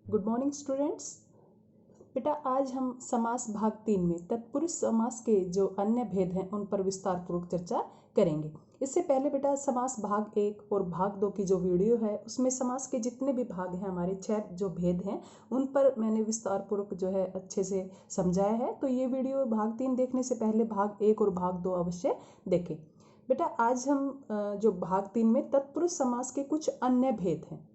Good morning students. बेटा आज हम समास भाग 3 में तत्पुरुष समास के जो अन्य भेद हैं उन पर विस्तार पूर्वक चर्चा करेंगे। इससे पहले बेटा समास भाग 1 और भाग 2 की जो वीडियो है उसमें समास के जितने भी भाग हैं, हमारे 6 जो भेद हैं, उन पर मैंने विस्तार पूर्वक जो है अच्छे से समझाया है। तो ये वीडियो भाग 3 देखने से पहले भाग 1 और भाग 2 अवश्य देखें। बेटा आज हम जो भाग 3 में तत्पुरुष समास के कुछ अन्य भेद हैं।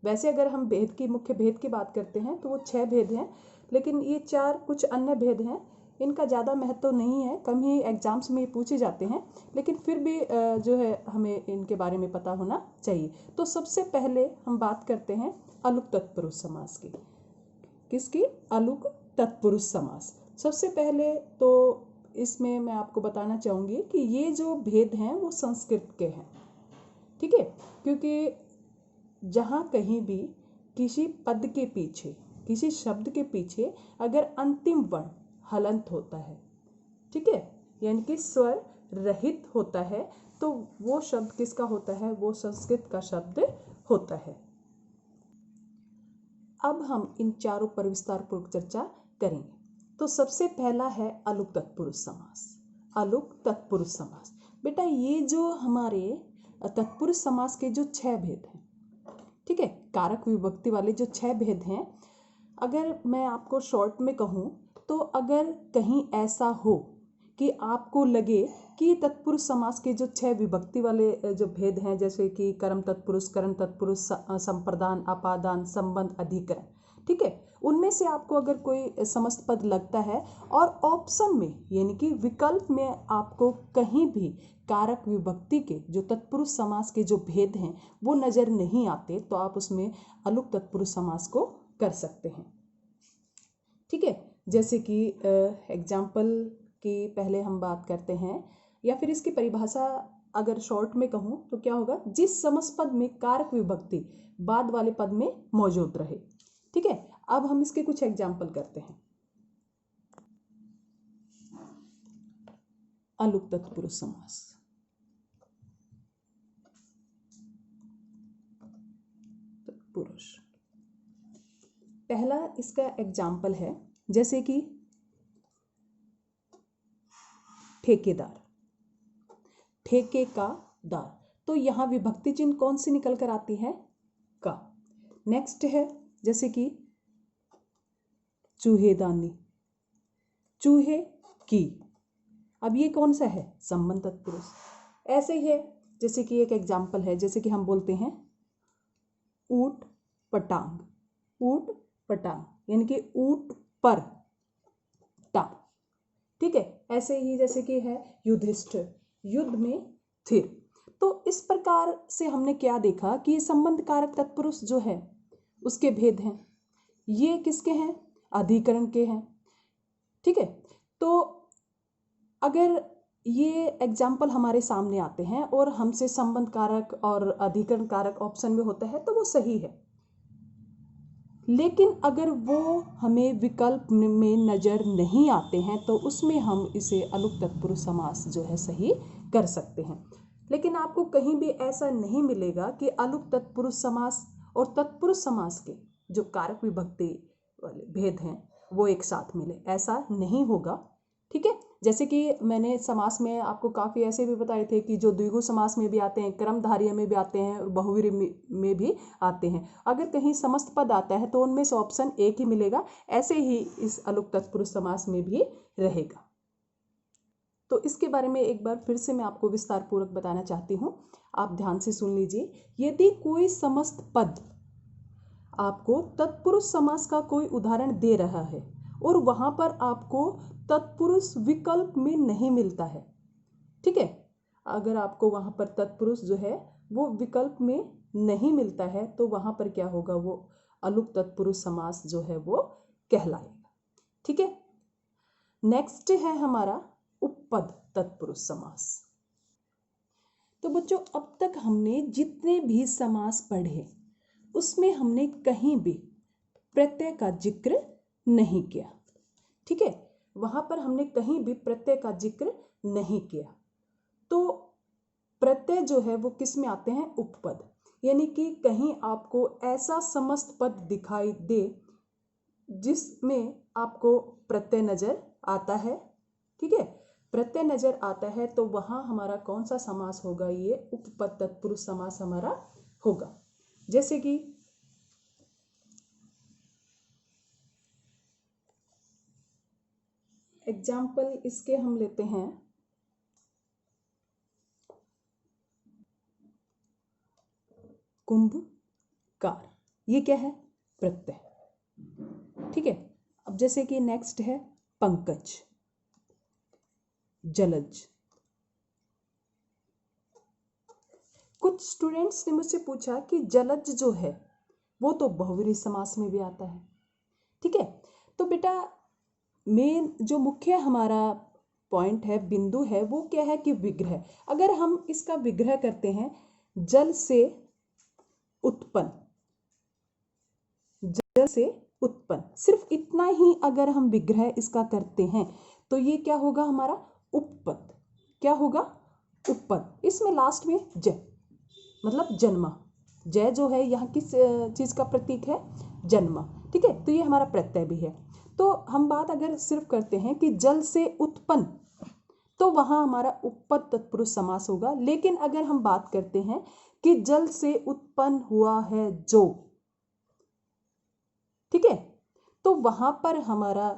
वैसे अगर हम मुख्य भेद की बात करते हैं तो वो 6 भेद हैं, लेकिन ये 4 कुछ अन्य भेद हैं। इनका ज़्यादा महत्व नहीं है, कम ही एग्जाम्स में पूछे जाते हैं, लेकिन फिर भी जो है हमें इनके बारे में पता होना चाहिए। तो सबसे पहले हम बात करते हैं अलुक तत्पुरुष समास की। किसकी? अलुक तत्पुरुष समास। सबसे पहले तो इसमें मैं आपको बताना चाहूँगी कि ये जो भेद हैं वो संस्कृत के हैं, ठीक है। क्योंकि जहाँ कहीं भी किसी पद के पीछे, किसी शब्द के पीछे अगर अंतिम वर्ण हलंत होता है, ठीक है, यानी कि स्वर रहित होता है, तो वो शब्द किसका होता है? वो संस्कृत का शब्द होता है। अब हम इन चारों पर विस्तार पूर्वक चर्चा करेंगे। तो सबसे पहला है अलुक तत्पुरुष समास। अलुक तत्पुरुष समास। बेटा ये जो हमारे तत्पुरुष समास के जो 6 भेद हैं, ठीक है, कारक विभक्ति वाले जो 6 भेद हैं, अगर मैं आपको शॉर्ट में कहूँ तो अगर कहीं ऐसा हो कि आपको लगे कि तत्पुरुष समास के जो 6 विभक्ति वाले जो भेद हैं, जैसे कि कर्म तत्पुरुष, करण तत्पुरुष, संप्रदान, अपादान, संबंध, अधिकरण, ठीक है, उनमें से आपको अगर कोई समस्त पद लगता है और ऑप्शन में यानी कि विकल्प में आपको कहीं भी कारक विभक्ति के जो तत्पुरुष समास के जो भेद हैं वो नज़र नहीं आते, तो आप उसमें अलुक तत्पुरुष समास को कर सकते हैं, ठीक है। जैसे कि एग्जाम्पल की पहले हम बात करते हैं, या फिर इसकी परिभाषा अगर शॉर्ट में कहूँ तो क्या होगा? जिस समस्त पद में कारक विभक्ति बाद वाले पद में मौजूद रहे, ठीक है। अब हम इसके कुछ एग्जाम्पल करते हैं। अलुक तत्पुरुष समास। तत्पुरुष पहला इसका एग्जाम्पल है, जैसे कि ठेकेदार, ठेके का दार, तो यहाँ विभक्ति चिन्ह कौन सी निकल कर आती है? का। नेक्स्ट है जैसे कि चूहेदानी, चूहे की, अब ये कौन सा है? संबंध तत्पुरुष। ऐसे ही है, जैसे कि एक एग्जाम्पल है, जैसे कि हम बोलते हैं ऊट पटांग, ऊट पटांग यानी कि ऊट पर टांग, ठीक है। ऐसे ही जैसे कि है युधिष्ठिर, युद्ध में थिर। तो इस प्रकार से हमने क्या देखा कि संबंध कारक तत्पुरुष जो है उसके भेद हैं। ये किसके हैं? अधिकरण के हैं, ठीक है। तो अगर ये एग्जाम्पल हमारे सामने आते हैं और हमसे संबंध कारक और अधिकरण कारक ऑप्शन में होता है तो वो सही है, लेकिन अगर वो हमें विकल्प में नज़र नहीं आते हैं तो उसमें हम इसे अलुक तत्पुरुष समास जो है सही कर सकते हैं। लेकिन आपको कहीं भी ऐसा नहीं मिलेगा कि अलुक तत्पुरुष समास और तत्पुरुष समास के जो कारक विभक्ति वाले भेद हैं वो एक साथ मिले, ऐसा नहीं होगा, ठीक है। जैसे कि मैंने समास में आपको काफ़ी ऐसे भी बताए थे कि जो द्विगु समास में भी आते हैं, क्रमधारय में भी आते हैं और बहुव्रीहि में भी आते हैं। अगर कहीं समस्त पद आता है तो उनमें से ऑप्शन एक ही मिलेगा, ऐसे ही इस अलुक तत्पुरुष समास में भी रहेगा। तो इसके बारे में एक बार फिर से मैं आपको विस्तार पूर्वक बताना चाहती हूँ, आप ध्यान से सुन लीजिए। यदि कोई समस्त पद आपको तत्पुरुष समास का कोई उदाहरण दे रहा है और वहाँ पर आपको तत्पुरुष विकल्प में नहीं मिलता है, ठीक है, अगर आपको वहाँ पर तत्पुरुष जो है वो विकल्प में नहीं मिलता है तो वहाँ पर क्या होगा? वो अलुक तत्पुरुष समास जो है वो कहलाएगा, ठीक है। नेक्स्ट है हमारा उपपद तत्पुरुष समास। तो बच्चों अब तक हमने जितने भी समास पढ़े उसमें हमने कहीं भी प्रत्यय का जिक्र नहीं किया, ठीक है, वहां पर हमने कहीं भी प्रत्यय का जिक्र नहीं किया। तो प्रत्यय जो है वो किस में आते हैं? उपपद। यानी कि कहीं आपको ऐसा समस्त पद दिखाई दे जिसमें आपको प्रत्यय नजर आता है, ठीक है, प्रत्यय नजर आता है, तो वहां हमारा कौन सा समास होगा, ये उपपद तत्पुरुष समास हमारा होगा। जैसे कि एग्जाम्पल इसके हम लेते हैं, कुंभकार, ये क्या है, प्रत्यय, ठीक है। अब जैसे कि नेक्स्ट है पंकज, जलज। कुछ स्टूडेंट्स ने मुझसे पूछा कि जलज जो है वो तो बहुव्रीहि समास में भी आता है, ठीक है। तो बेटा मेन जो मुख्य हमारा पॉइंट है, बिंदु है, वो क्या है कि विग्रह। अगर हम इसका विग्रह करते हैं, जल से उत्पन्न, जल से उत्पन्न, सिर्फ इतना ही अगर हम विग्रह इसका करते हैं तो ये क्या होगा हमारा उपपद, क्या होगा उपपद। इसमें लास्ट में ज मतलब जन्मा, जय जो है यहाँ किस चीज का प्रतीक है, जन्मा, ठीक है। तो ये हमारा प्रत्यय भी है। तो हम बात अगर सिर्फ करते हैं कि जल से उत्पन्न, तो वहां हमारा उपपद तत्पुरुष समास होगा। लेकिन अगर हम बात करते हैं कि जल से उत्पन्न हुआ है जो, ठीक है, तो वहां पर हमारा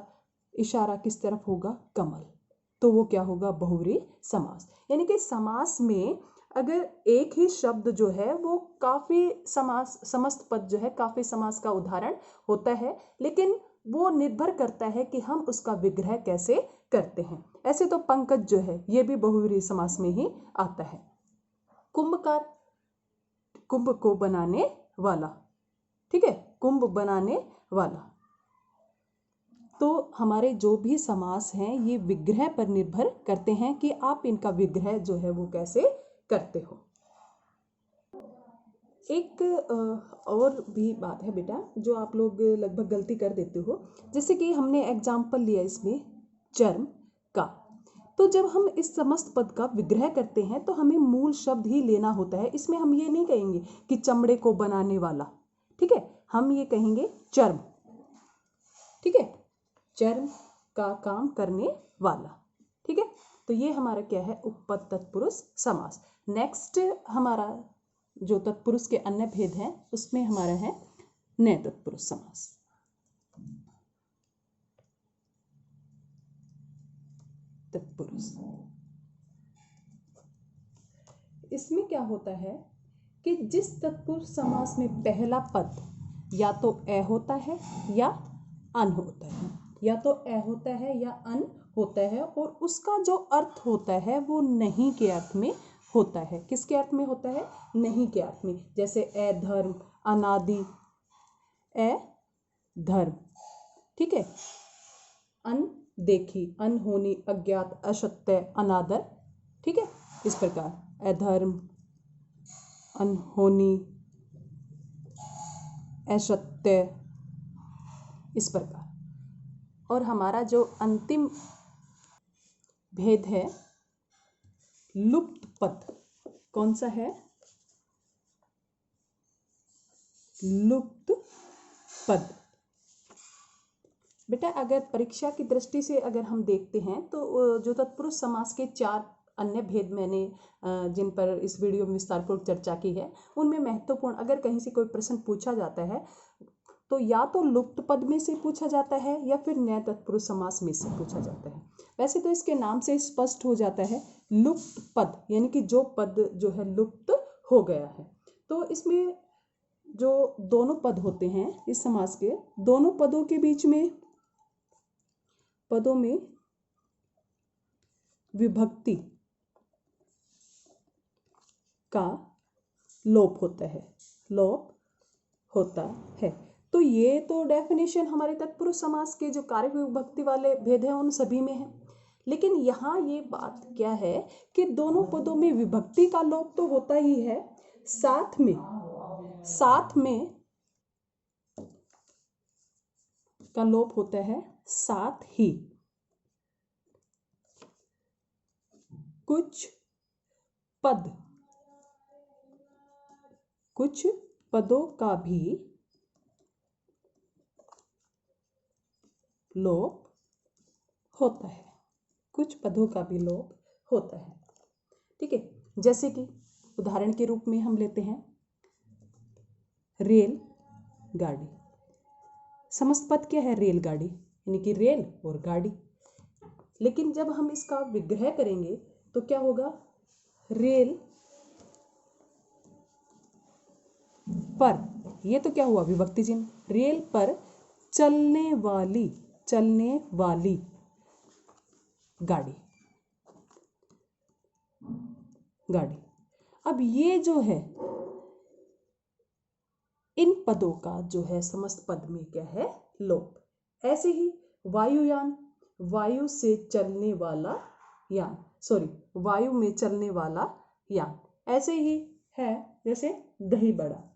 इशारा किस तरफ होगा, कमल, तो वो क्या होगा, बहुव्रीहि समास। यानी कि समास में अगर एक ही शब्द जो है वो काफी समास, समस्त पद जो है काफी समास का उदाहरण होता है, लेकिन वो निर्भर करता है कि हम उसका विग्रह कैसे करते हैं। ऐसे तो पंकज जो है ये भी बहुव्रीहि समास में ही आता है। कुंभकार, कुंभ को बनाने वाला, ठीक है, कुंभ बनाने वाला। तो हमारे जो भी समास हैं ये विग्रह पर निर्भर करते हैं कि आप इनका विग्रह जो है वो कैसे करते हो। एक और भी बात है बेटा जो आप लोग लगभग गलती कर देते हो, जैसे कि हमने एग्जाम्पल लिया इसमें चर्म का, तो जब हम इस समस्त पद का विग्रह करते हैं तो हमें मूल शब्द ही लेना होता है। इसमें हम ये नहीं कहेंगे कि चमड़े को बनाने वाला, ठीक है, हम ये कहेंगे चर्म, ठीक है, चर्म का काम करने वाला, ठीक है। तो ये हमारा क्या है, उपपद तत्पुरुष समास। नेक्स्ट हमारा जो तत्पुरुष के अन्य भेद हैं उसमें हमारा है नए तत्पुरुष समास। तत्पुरुष, इसमें क्या होता है कि जिस तत्पुरुष समास में पहला पद या तो ए होता है या अन होता है, या तो ए होता है या अन होता है, और उसका जो अर्थ होता है वो नहीं के अर्थ में होता है। किसके अर्थ में होता है, नहीं के अर्थ में। जैसे ए धर्म, अनादि, ए धर्म, ठीक है, अनदेखी, अनहोनी, अज्ञात, असत्य, अनादर, ठीक है, इस प्रकार अधर्म, अनहोनी, असत्य, इस प्रकार। और हमारा जो अंतिम भेद है लुप्त पद, कौन सा है, लुप्त पद। बेटा अगर परीक्षा की दृष्टि से अगर हम देखते हैं तो जो तत्पुरुष समास के 4 अन्य भेद मैंने जिन पर इस वीडियो में विस्तारपूर्वक चर्चा की है, उनमें महत्वपूर्ण अगर कहीं से कोई प्रश्न पूछा जाता है तो या तो लुप्त पद में से पूछा जाता है या फिर नए तत्पुरुष समास में से पूछा जाता है। वैसे तो इसके नाम से स्पष्ट हो जाता है लुप्त पद, यानी कि जो पद जो है लुप्त हो गया है। तो इसमें जो दोनों पद होते हैं इस समास के, दोनों पदों के बीच में पदों में विभक्ति का लोप होता है, लोप होता है। तो ये तो डेफिनेशन हमारे तत्पुरुष समास के जो कारक विभक्ति वाले भेद हैं उन सभी में है। लेकिन यहाँ ये बात क्या है कि दोनों पदों में विभक्ति का लोप तो होता ही है, साथ में का लोप होता है, साथ ही कुछ कुछ पदों का भी लोप होता है, कुछ पदों का भी लोप होता है। ठीक है, जैसे कि उदाहरण के रूप में हम लेते हैं रेल गाड़ी। समस्त पद क्या है? रेलगाड़ी, यानी कि रेल और गाड़ी। लेकिन जब हम इसका विग्रह करेंगे तो क्या होगा? रेल पर, ये तो क्या हुआ? विभक्ति चिन्ह। रेल पर चलने वाली गाड़ी, गाड़ी। अब ये जो है, इन पदों का जो है समस्त पद में क्या है? लोप। ऐसे ही वायुयान, वायु से चलने वाला यान, सॉरी, वायु में चलने वाला यान। ऐसे ही है जैसे दही बड़ा,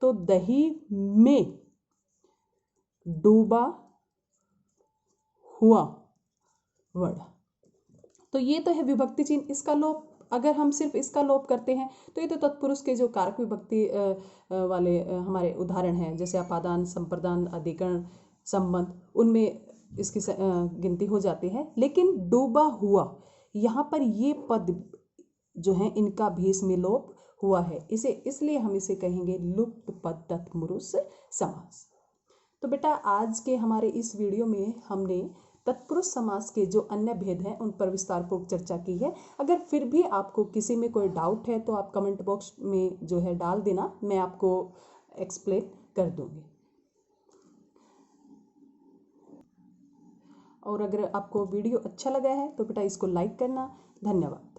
तो दही में डूबा हुआ वड़ा। तो ये तो है विभक्ति चिन्ह। इसका लोप, अगर हम सिर्फ इसका लोप करते हैं तो ये तो तत्पुरुष के जो कारक विभक्ति वाले हमारे उदाहरण हैं, जैसे अपादान, संप्रदान, अधिकरण, संबंध, उनमें इसकी गिनती हो जाती है। लेकिन डूबा हुआ, यहाँ पर ये पद जो है इनका भी इसमें लोप हुआ है, इसे इसलिए हम इसे कहेंगे लुप्त पद तत्पुरुष समास। तो बेटा आज के हमारे इस वीडियो में हमने तत्पुरुष समास के जो अन्य भेद हैं उन पर विस्तारपूर्वक चर्चा की है। अगर फिर भी आपको किसी में कोई डाउट है तो आप कमेंट बॉक्स में जो है डाल देना, मैं आपको एक्सप्लेन कर दूंगी। और अगर आपको वीडियो अच्छा लगा है तो बेटा इसको लाइक करना। धन्यवाद।